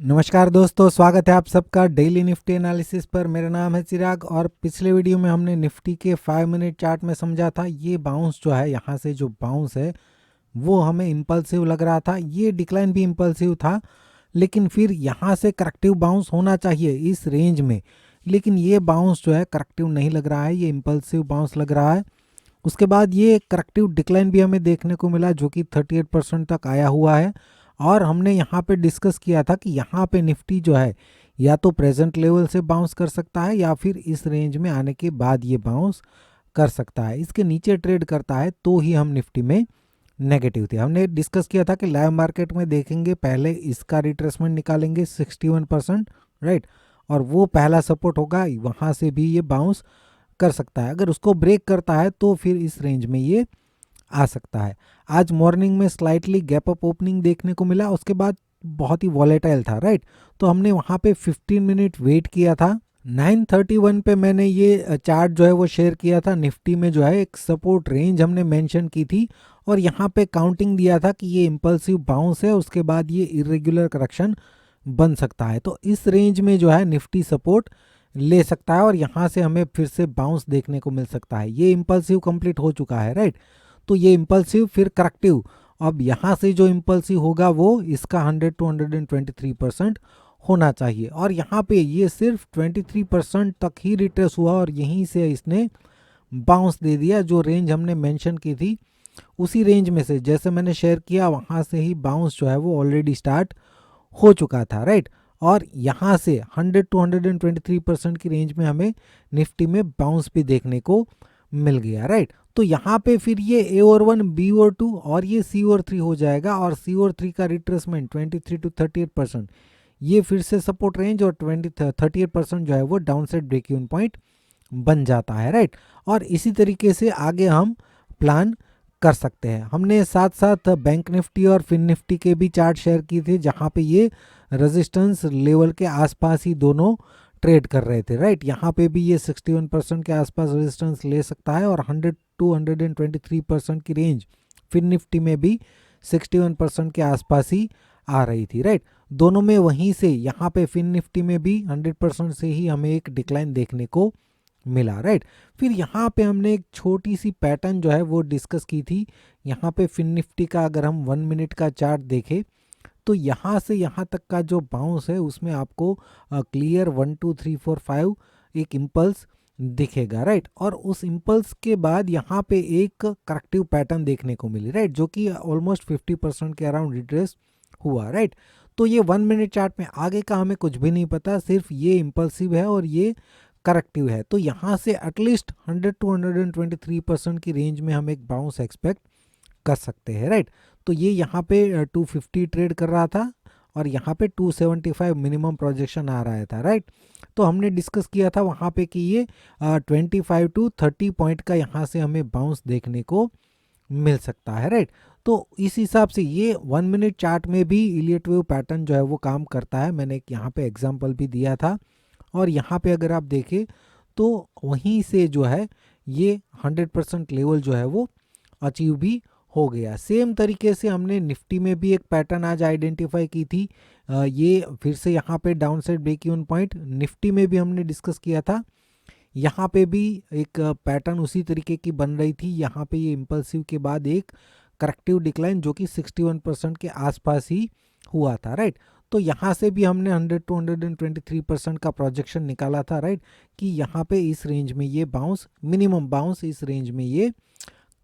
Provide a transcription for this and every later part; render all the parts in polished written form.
नमस्कार दोस्तों, स्वागत है आप सबका डेली निफ्टी एनालिसिस पर। मेरा नाम है चिराग और पिछले वीडियो में हमने निफ्टी के 5 मिनट चार्ट में समझा था ये बाउंस जो है, यहाँ से जो बाउंस है वो हमें इम्पल्सिव लग रहा था। ये डिक्लाइन भी इम्पल्सिव था, लेकिन फिर यहाँ से करेक्टिव बाउंस होना चाहिए इस रेंज में, लेकिन ये बाउंस जो है करेक्टिव नहीं लग रहा है, ये इम्पल्सिव बाउंस लग रहा है। उसके बाद ये करेक्टिव डिक्लाइन भी हमें देखने को मिला जो कि 38% तक आया हुआ है। और हमने यहाँ पे डिस्कस किया था कि यहाँ पे निफ्टी जो है या तो प्रेजेंट लेवल से बाउंस कर सकता है या फिर इस रेंज में आने के बाद ये बाउंस कर सकता है। इसके नीचे ट्रेड करता है तो ही हम निफ्टी में नेगेटिव थे। हमने डिस्कस किया था कि लाइव मार्केट में देखेंगे, पहले इसका रिट्रेसमेंट निकालेंगे 61%, राइट, और वो पहला सपोर्ट होगा, वहाँ से भी ये बाउंस कर सकता है। अगर उसको ब्रेक करता है तो फिर इस रेंज में ये आ सकता है। आज मॉर्निंग में स्लाइटली गैप अप ओपनिंग देखने को मिला, उसके बाद बहुत ही वॉलेटाइल था, राइट। तो हमने वहाँ पे 15 मिनट वेट किया था। 9:31 पे मैंने ये चार्ट जो है वो शेयर किया था। निफ्टी में जो है एक सपोर्ट रेंज हमने मेंशन की थी और यहाँ पे काउंटिंग दिया था कि ये इम्पल्सिव बाउंस है, उसके बाद ये इरेगुलर करेक्शन बन सकता है। तो इस रेंज में जो है निफ्टी सपोर्ट ले सकता है और यहाँ से हमें फिर से बाउंस देखने को मिल सकता है। ये इम्पल्सिव कंप्लीट हो चुका है, राइट। तो ये इम्पल्सिव फिर करेक्टिव, अब यहाँ से जो इम्पल्सिव होगा वो इसका 100 to 123% होना चाहिए। और यहाँ पे ये सिर्फ 23% तक ही रिट्रेस हुआ और यहीं से इसने बाउंस दे दिया। जो रेंज हमने मेंशन की थी उसी रेंज में से, जैसे मैंने शेयर किया, वहाँ से ही बाउंस जो है वो ऑलरेडी स्टार्ट हो चुका था, राइट। और यहाँ से 100 to 123% की रेंज में हमें निफ्टी में बाउंस भी देखने को मिल गया, राइट। तो यहाँ पे फिर ये ए और 1, बी और 2 और ये सी और 3 हो जाएगा और सी और 3 का रिट्रेसमेंट 23 to 38%, ये फिर से सपोर्ट रेंज और 38% जो है वो downside break even point बन जाता है, राइट। और इसी तरीके से आगे हम प्लान कर सकते हैं। हमने साथ साथ बैंक निफ्टी और फिन निफ्टी के भी चार्ट शेयर किए थे जहाँ पे ये रेजिस्टेंस लेवल के आसपास ही दोनों ट्रेड कर रहे थे, राइट। यहाँ पे भी ये 61% के आसपास रेजिस्टेंस ले सकता है और 100 to 123% की रेंज फिन निफ्टी में भी 61% के आसपास ही आ रही थी, राइट। दोनों में वहीं से यहाँ पे फिन निफ्टी में भी 100% से ही हमें एक डिक्लाइन देखने को मिला, राइट। फिर यहाँ पे हमने एक छोटी सी पैटर्न जो है वो डिस्कस की थी। यहाँ पे फिन निफ्टी का अगर हम 1 मिनट का चार्ट देखें तो यहाँ से यहाँ तक का जो बाउंस है उसमें आपको क्लियर 1 2 3 4 5 एक इम्पल्स दिखेगा, राइट। और उस इम्पल्स के बाद यहाँ पे एक करेक्टिव पैटर्न देखने को मिली, राइट, जो कि ऑलमोस्ट 50% के अराउंड रिट्रेस हुआ, राइट। तो ये 1 मिनट चार्ट में आगे का हमें कुछ भी नहीं पता, सिर्फ ये इम्पल्सिव है और ये करेक्टिव है। तो यहाँ से एटलीस्ट 100 to 123% की रेंज में हम एक बाउंस एक्सपेक्ट कर सकते हैं, राइट। तो ये यहाँ पे 250 ट्रेड कर रहा था और यहाँ पे 275 मिनिमम प्रोजेक्शन आ रहा था, राइट। तो हमने डिस्कस किया था वहाँ पे कि ये 25 to 30 पॉइंट का यहाँ से हमें बाउंस देखने को मिल सकता है, राइट। तो इस हिसाब से ये 1 मिनट चार्ट में भी इलियट वेव पैटर्न जो है वो काम करता है। मैंने यहाँ पे एग्जाम्पल भी दिया था और यहाँ पे अगर आप देखें तो वहीं से जो है ये 100% लेवल जो है वो अचीव भी हो गया। सेम तरीके से हमने निफ्टी में भी एक पैटर्न आज आइडेंटिफाई की थी। ये फिर से यहाँ पे downside break even point Nifty में भी हमने डिस्कस किया था। यहाँ पे भी एक पैटर्न उसी तरीके की बन रही थी। यहाँ पे ये इम्पल्सिव के बाद एक करेक्टिव डिक्लाइन जो कि 61% के आसपास ही हुआ था, राइट। तो यहाँ से भी हमने 100 to 123% का प्रोजेक्शन निकाला था, राइट, कि यहाँ पे इस रेंज में ये बाउंस, मिनिमम बाउंस इस रेंज में ये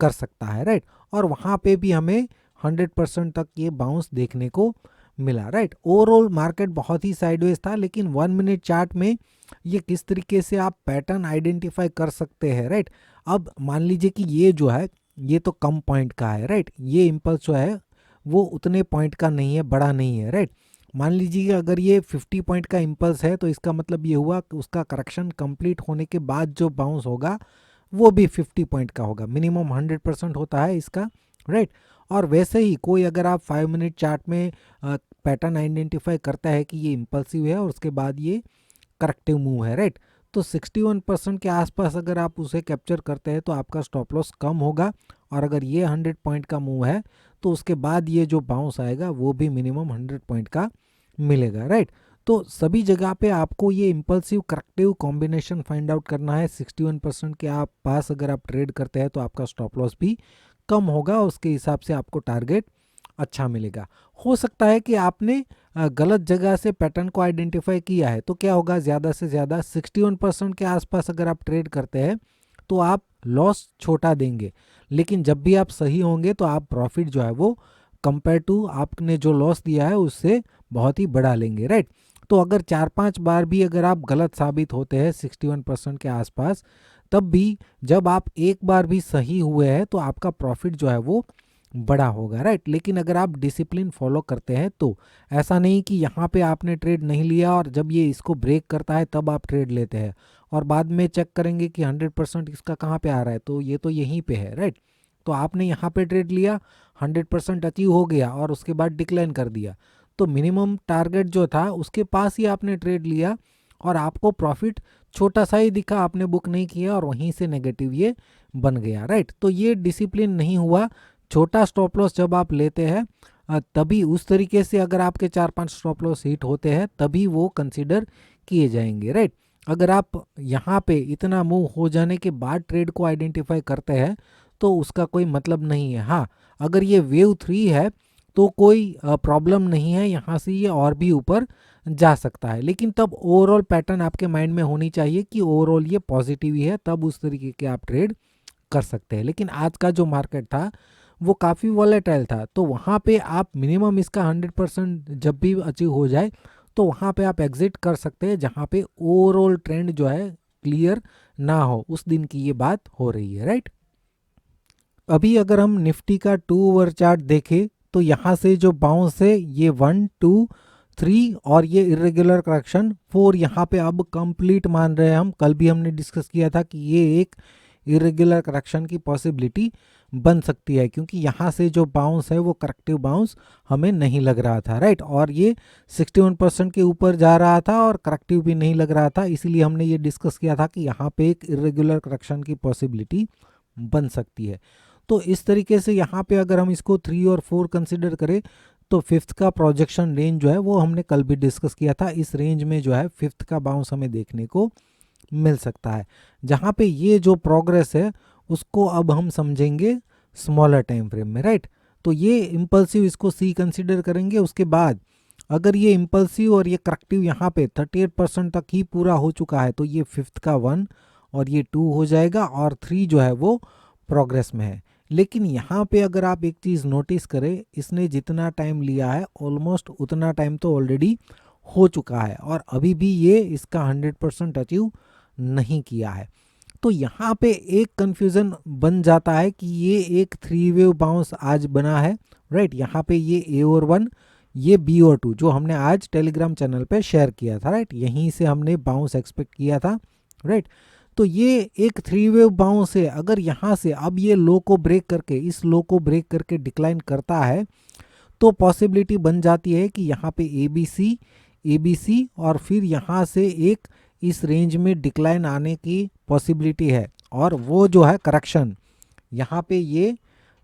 कर सकता है, राइट। और वहाँ पे भी हमें 100% तक ये बाउंस देखने को मिला, राइट। ओवरऑल मार्केट बहुत ही साइडवेज था, लेकिन 1 मिनट चार्ट में ये किस तरीके से आप पैटर्न आइडेंटिफाई कर सकते हैं, राइट। अब मान लीजिए कि ये जो है ये तो कम पॉइंट का है, राइट, ये इम्पल्स जो है वो उतने पॉइंट का नहीं है, बड़ा नहीं है, राइट। मान लीजिए अगर ये 50 पॉइंट का इम्पल्स है तो इसका मतलब ये हुआ कि उसका करेक्शन कंप्लीट होने के बाद जो बाउंस होगा वो भी 50 पॉइंट का होगा। मिनिमम 100% होता है इसका, राइट। और वैसे ही कोई अगर आप 5 मिनट चार्ट में पैटर्न आइडेंटिफाई करता है कि ये इम्पल्सिव है और उसके बाद ये करेक्टिव मूव है, राइट, तो 61% के आसपास अगर आप उसे कैप्चर करते हैं तो आपका स्टॉप लॉस कम होगा। और अगर ये 100 पॉइंट का मूव है तो उसके बाद ये जो बाउंस आएगा वो भी मिनिमम 100 पॉइंट का मिलेगा, राइट। तो सभी जगह पे आपको ये impulsive corrective combination find out करना है। 61% के आप पास अगर आप ट्रेड करते हैं तो आपका स्टॉप लॉस भी कम होगा, उसके हिसाब से आपको टारगेट अच्छा मिलेगा। हो सकता है कि आपने गलत जगह से पैटर्न को आइडेंटिफाई किया है, तो क्या होगा, ज़्यादा से ज़्यादा 61% के आसपास अगर आप ट्रेड करते हैं तो आप लॉस छोटा देंगे, लेकिन जब भी आप सही होंगे तो आप प्रॉफिट जो है वो कंपेयर टू आपने जो लॉस दिया है उससे बहुत ही बड़ा लेंगे, राइट। तो अगर 4-5 बार भी अगर आप गलत साबित होते हैं 61% के आसपास, तब भी जब आप एक बार भी सही हुए हैं तो आपका प्रॉफिट जो है वो बड़ा होगा, राइट। लेकिन अगर आप डिसिप्लिन फॉलो करते हैं तो ऐसा नहीं कि यहाँ पे आपने ट्रेड नहीं लिया और जब ये इसको ब्रेक करता है तब आप ट्रेड लेते हैं और बाद में चेक करेंगे कि 100% इसका कहाँ पे आ रहा है, तो ये तो यहीं पे है, राइट। तो आपने यहाँ पे ट्रेड लिया, 100% अचीव हो गया और उसके बाद डिक्लाइन कर दिया, तो मिनिमम टारगेट जो था उसके पास ही आपने ट्रेड लिया और आपको प्रॉफिट छोटा सा ही दिखा, आपने बुक नहीं किया और वहीं से नेगेटिव ये बन गया, राइट। तो ये डिसिप्लिन नहीं हुआ। छोटा स्टॉप लॉस जब आप लेते हैं तभी उस तरीके से अगर आपके 4-5 स्टॉप लॉस हिट होते हैं तभी वो कंसीडर किए जाएंगे, राइट। अगर आप यहाँ पे इतना मूव हो जाने के बाद ट्रेड को आइडेंटिफाई करते हैं तो उसका कोई मतलब नहीं है। हाँ, अगर ये वेव 3 है तो कोई प्रॉब्लम नहीं है, यहाँ से ये और भी ऊपर जा सकता है, लेकिन तब ओवरऑल पैटर्न आपके माइंड में होनी चाहिए कि ओवरऑल ये पॉजिटिव ही है, तब उस तरीके के आप ट्रेड कर सकते हैं। लेकिन आज का जो मार्केट था वो काफ़ी वॉलेटाइल था, तो वहाँ पे आप मिनिमम इसका 100% जब भी अचीव हो जाए तो वहाँ पे आप एग्जिट कर सकते हैं, जहाँ पे ओवरऑल ट्रेंड जो है क्लियर ना हो, उस दिन की ये बात हो रही है, राइट। अभी अगर हम निफ्टी का 2 आवर चार्ट देखें तो यहाँ से जो बाउंस है ये 1 2 3 और ये इरेगुलर करेक्शन 4 यहाँ पे अब कंप्लीट मान रहे हैं हम। कल भी हमने डिस्कस किया था कि ये एक इरेगुलर करेक्शन की पॉसिबिलिटी बन सकती है, क्योंकि यहाँ से जो बाउंस है वो करेक्टिव बाउंस हमें नहीं लग रहा था, राइट। और ये 61% के ऊपर जा रहा था और करेक्टिव भी नहीं लग रहा था, इसीलिए हमने ये डिस्कस किया था कि यहाँ पे एक इरेगुलर करेक्शन की पॉसिबिलिटी बन सकती है। तो इस तरीके से यहाँ पे अगर हम इसको 3 और 4 कंसिडर करें तो फिफ्थ का प्रोजेक्शन रेंज जो है वो हमने कल भी डिस्कस किया था, इस रेंज में जो है फिफ्थ का बाउंस हमें देखने को मिल सकता है, जहाँ पे ये जो प्रोग्रेस है उसको अब हम समझेंगे स्मॉलर टाइम फ्रेम में, राइट। तो ये इम्पल्सिव इसको सी कंसिडर करेंगे। उसके बाद अगर ये इम्पल्सिव और ये करेक्टिव यहाँ पे 38% तक ही पूरा हो चुका है तो ये फिफ्थ का 1 और ये 2 हो जाएगा और 3 जो है वो प्रोग्रेस में है। लेकिन यहाँ पे अगर आप एक चीज़ नोटिस करें, इसने जितना टाइम लिया है ऑलमोस्ट उतना टाइम तो ऑलरेडी हो चुका है और अभी भी ये इसका 100% अचीव नहीं किया है। तो यहाँ पे एक कंफ्यूजन बन जाता है कि ये एक 3 वेव बाउंस आज बना है, राइट। यहाँ पे ये ए और 1, ये बी और 2 जो हमने आज टेलीग्राम चैनल पे शेयर किया था, राइट। यहीं से हमने बाउंस एक्सपेक्ट किया था, राइट। तो ये एक 3 वेव बाउंस है। अगर यहाँ से अब ये लो को ब्रेक करके, इस लो को ब्रेक करके डिक्लाइन करता है तो पॉसिबिलिटी बन जाती है कि यहाँ पे ए बी सी और फिर यहाँ से एक इस रेंज में डिक्लाइन आने की पॉसिबिलिटी है और वो जो है करेक्शन यहाँ पे ये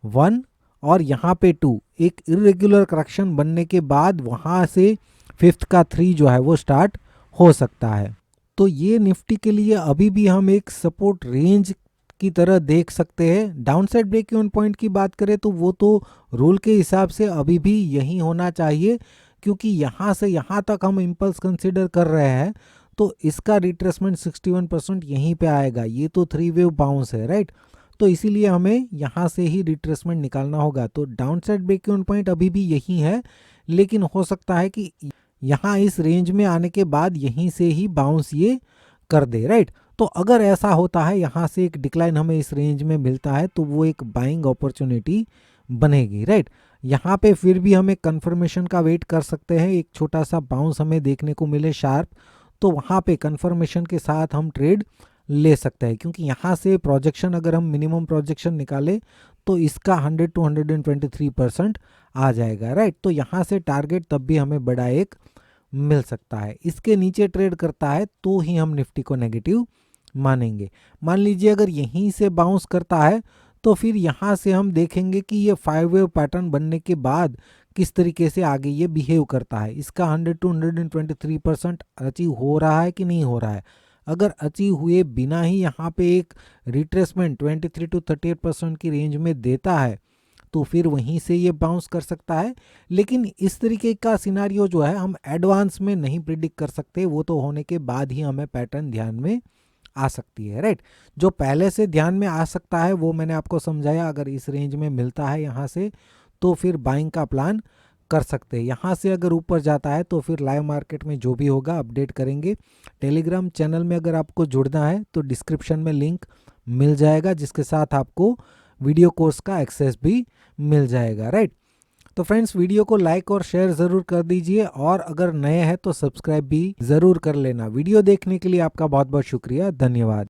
1 और यहाँ पे 2 एक इरेगुलर करेक्शन बनने के बाद वहाँ से फिफ्थ का 3 जो है वो स्टार्ट हो सकता है। तो ये निफ्टी के लिए अभी भी हम एक सपोर्ट रेंज की तरह देख सकते हैं। डाउनसाइड ब्रेक इवन पॉइंट की बात करें तो वो तो रूल के हिसाब से अभी भी यही होना चाहिए, क्योंकि यहाँ से यहाँ तक हम इम्पल्स कंसिडर कर रहे हैं तो इसका रिट्रेसमेंट 61% यहीं पे आएगा। ये तो 3 वेव बाउंस है, राइट। तो इसीलिए हमें यहाँ से ही रिट्रेसमेंट निकालना होगा। तो डाउनसाइड ब्रेक इवन पॉइंट अभी भी यही है, लेकिन हो सकता है कि यहाँ इस रेंज में आने के बाद यहीं से ही बाउंस ये कर दे, राइट। तो अगर ऐसा होता है, यहाँ से एक डिक्लाइन हमें इस रेंज में मिलता है तो वो एक बाइंग अपॉर्चुनिटी बनेगी, राइट। यहाँ पे फिर भी हमें कंफर्मेशन का वेट कर सकते हैं, एक छोटा सा बाउंस हमें देखने को मिले शार्प, तो वहाँ पे कंफर्मेशन के साथ हम ट्रेड ले सकते हैं, क्योंकि यहाँ से प्रोजेक्शन अगर हम मिनिमम प्रोजेक्शन निकालें तो इसका 100 to 123% आ जाएगा, राइट। तो यहाँ से टारगेट तब भी हमें बड़ा एक मिल सकता है। इसके नीचे ट्रेड करता है तो ही हम निफ्टी को नेगेटिव मानेंगे। मान लीजिए अगर यहीं से बाउंस करता है तो फिर यहाँ से हम देखेंगे कि ये 5 वेव पैटर्न बनने के बाद किस तरीके से आगे ये बिहेव करता है। इसका 100 to 123% अचीव हो रहा है कि नहीं हो रहा है। अगर अचीव हुए बिना ही यहाँ पे एक रिट्रेसमेंट 23 to 38% की रेंज में देता है तो फिर वहीं से ये बाउंस कर सकता है। लेकिन इस तरीके का सिनारियो जो है हम एडवांस में नहीं प्रिडिक्ट कर सकते, वो तो होने के बाद ही हमें पैटर्न ध्यान में आ सकती है, राइट। जो पहले से ध्यान में आ सकता है वो मैंने आपको समझाया। अगर इस रेंज में मिलता है यहाँ से तो फिर बाइंग का प्लान कर सकते हैं। यहाँ से अगर ऊपर जाता है तो फिर लाइव मार्केट में जो भी होगा अपडेट करेंगे। टेलीग्राम चैनल में अगर आपको जुड़ना है तो डिस्क्रिप्शन में लिंक मिल जाएगा, जिसके साथ आपको वीडियो कोर्स का एक्सेस भी मिल जाएगा, राइट। तो फ्रेंड्स, वीडियो को लाइक और शेयर ज़रूर कर दीजिए, और अगर नए हैं तो सब्सक्राइब भी ज़रूर कर लेना। वीडियो देखने के लिए आपका बहुत बहुत शुक्रिया, धन्यवाद।